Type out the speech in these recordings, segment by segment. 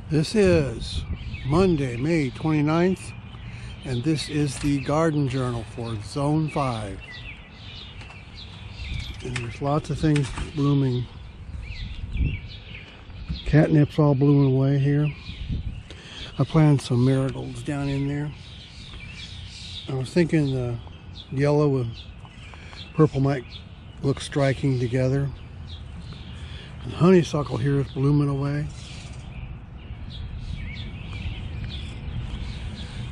This is Monday, May 29th, and this is the garden journal for Zone 5. And there's lots of things blooming. Catnip's all blooming away here. I planted some marigolds down in there. I was thinking the yellow and purple might look striking together. And honeysuckle here is blooming away.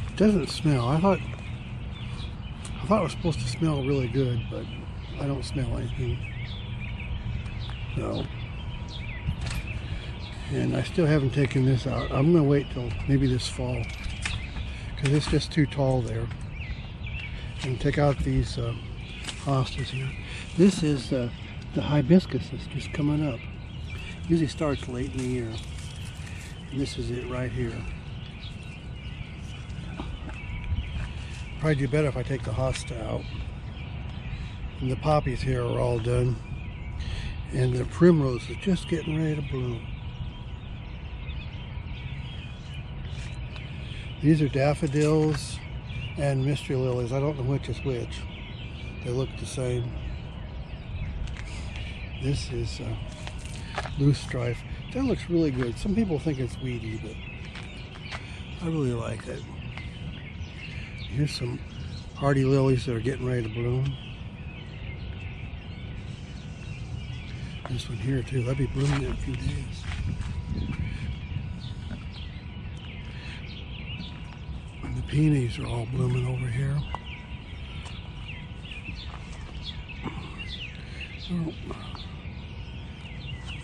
It doesn't smell. I thought it was supposed to smell really good, but I don't smell anything. No. And I still haven't taken this out. I'm going to wait till maybe this fall, because it's just too tall there. And take out these hostas here. This is the hibiscus that's just coming up. Usually starts late in the year. And this is it right here. Probably do better if I take the hosta out. And the poppies here are all done. And the primrose is just getting ready to bloom. These are daffodils and mystery lilies. I don't know which is which. They look the same. This is loosestrife. That looks really good. Some people think it's weedy, but I really like it. Here's some hardy lilies that are getting ready to bloom. This one here too. That'll be blooming in a few days. And the peonies are all blooming over here.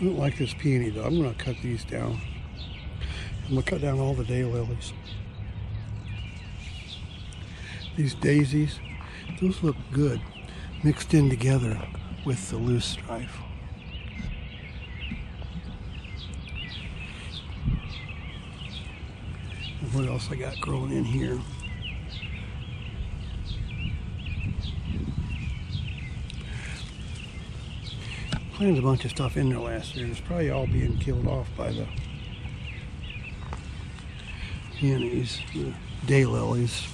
I don't like this peony though. I'm going to cut these down. I'm going to cut down all the daylilies. These daisies, those look good mixed in together with the loosestrife. And what else I got growing in here? Planted a bunch of stuff in there last year. It's probably all being killed off by the peonies, the daylilies.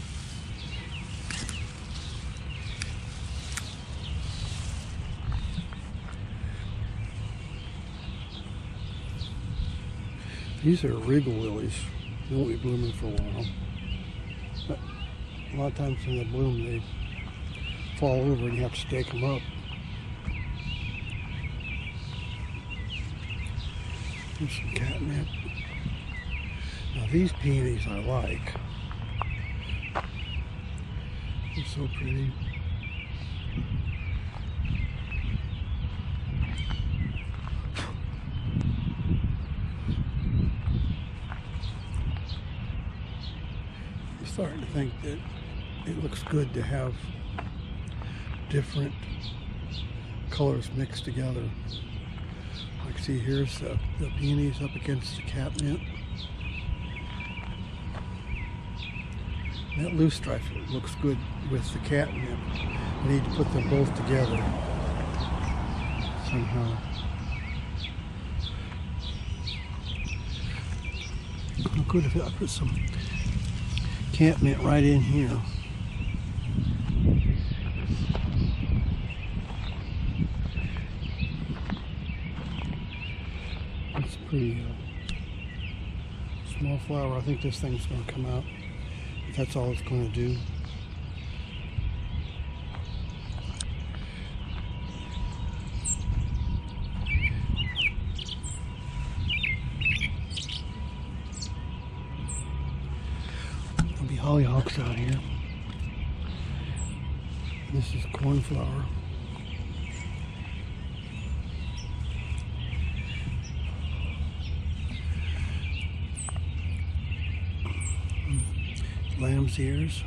These are regal lilies. They won't be blooming for a while. But a lot of times when they bloom, they fall over and you have to stake them up. Here's some catnip. Now these peonies I like. They're so pretty. I'm starting to think that it looks good to have different colors mixed together. Like, see, here's the peonies up against the catnip. That loosestrife looks good with the catnip. I need to put them both together somehow. Look good if I put some catnip right in here. It's pretty small flower. I think this thing's going to come out. If that's all it's going to do. There'll be hollyhocks out here. This is cornflower. Lamb's ears,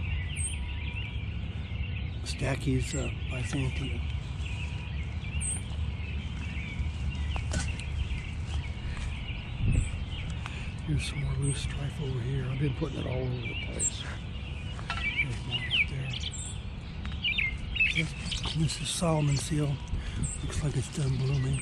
Stacky's Byzantium. Here's some more loosestrife over here. I've been putting it all over the place. There's more right there. This is Solomon seal. Looks like it's done blooming.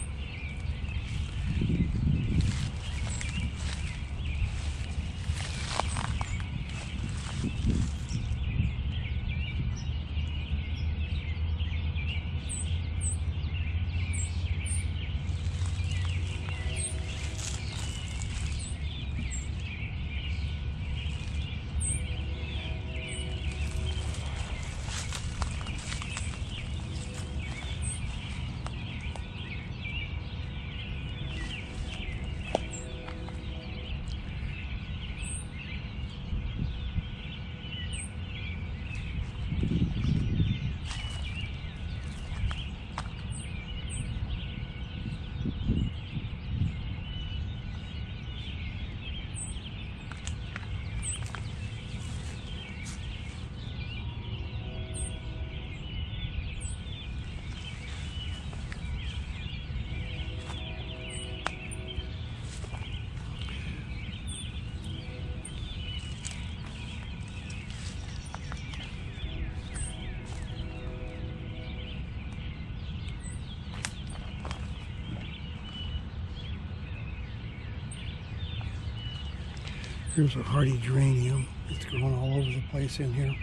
Here's a hardy geranium. It's growing all over the place in here.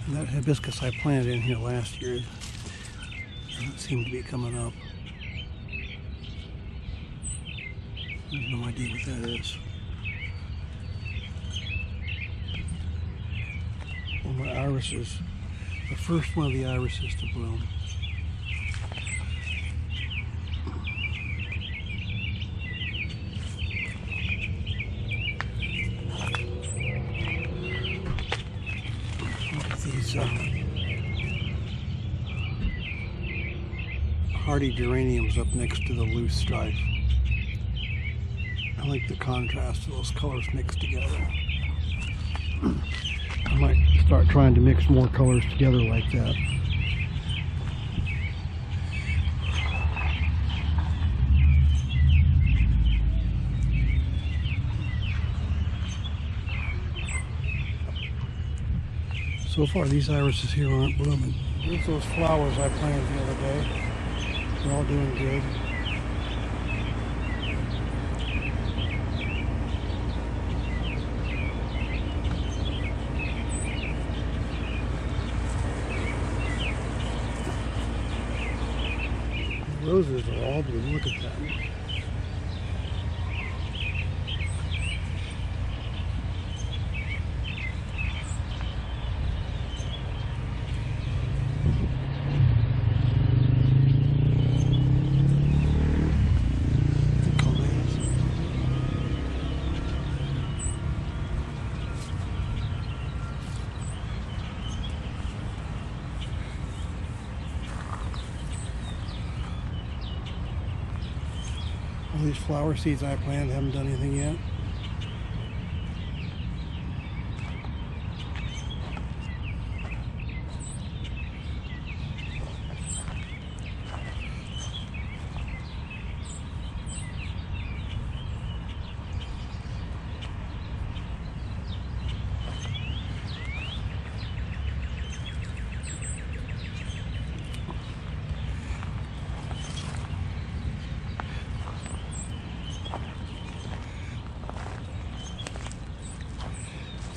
And that hibiscus I planted in here last year doesn't seem to be coming up. I have no idea what that is. Well, my irises, the first one of the irises to bloom. Look at these hardy geraniums up next to the loosestrife. I like the contrast of those colors mixed together. I might start trying to mix more colors together like that. So far these irises here aren't blooming. Here's those flowers I planted the other day. They're all doing good. Roses are all blue. Look at that. All these flower seeds I planted haven't done anything yet.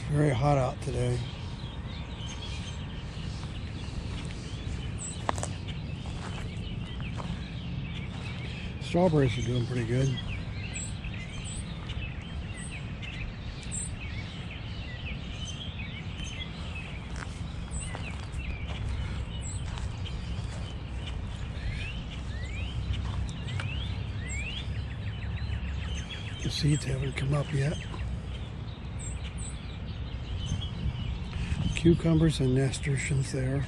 Very hot out today. Strawberries are doing pretty good. The seeds haven't come up yet. Cucumbers and nasturtiums there.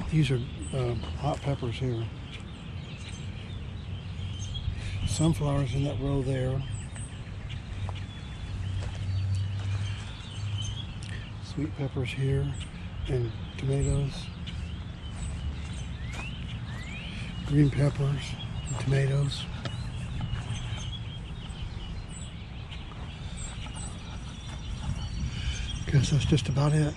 These are hot peppers here. Sunflowers in that row there. Sweet peppers here and tomatoes. Green peppers and tomatoes. Guess that's just about it.